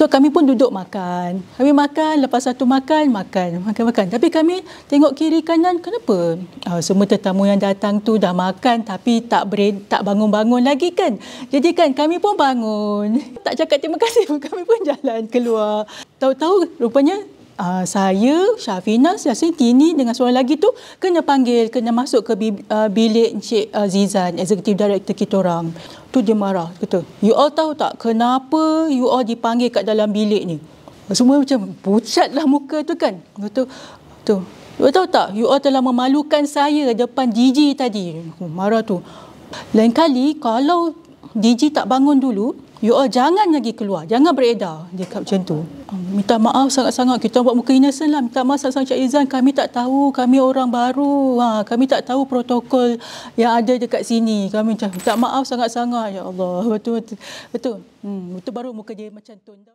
So kami pun duduk makan. Kami makan, lepas satu makan. Tapi kami tengok kiri kanan, kenapa semua tetamu yang datang tu dah makan tapi tak bangun-bangun lagi kan. Jadi kan kami pun bangun. Tak cakap terima kasih pun, kami pun jalan keluar. Tahu-tahu rupanya saya, Syafina, Yasin, Tini dengan seorang lagi tu kena masuk ke bilik Encik Zizan, Executive Director kita orang. Tu dia marah, kata, "You all tahu tak kenapa you all dipanggil kat dalam bilik ni?" Semua macam pucatlah muka tu kan. Betul. You tahu tak, you all telah memalukan saya depan DG tadi. Marah tu. Lain kali kalau DG tak bangun dulu, you all jangan lagi keluar, jangan beredar. Dia cakap macam tu. Minta maaf sangat-sangat. Kita buat muka innocent lah. Minta maaf sangat-sangat Cik Izan. Kami tak tahu. Kami orang baru. Kami tak tahu protokol yang ada dekat sini. Kami minta maaf sangat-sangat. Ya Allah. Betul. Betul baru muka dia macam tone down.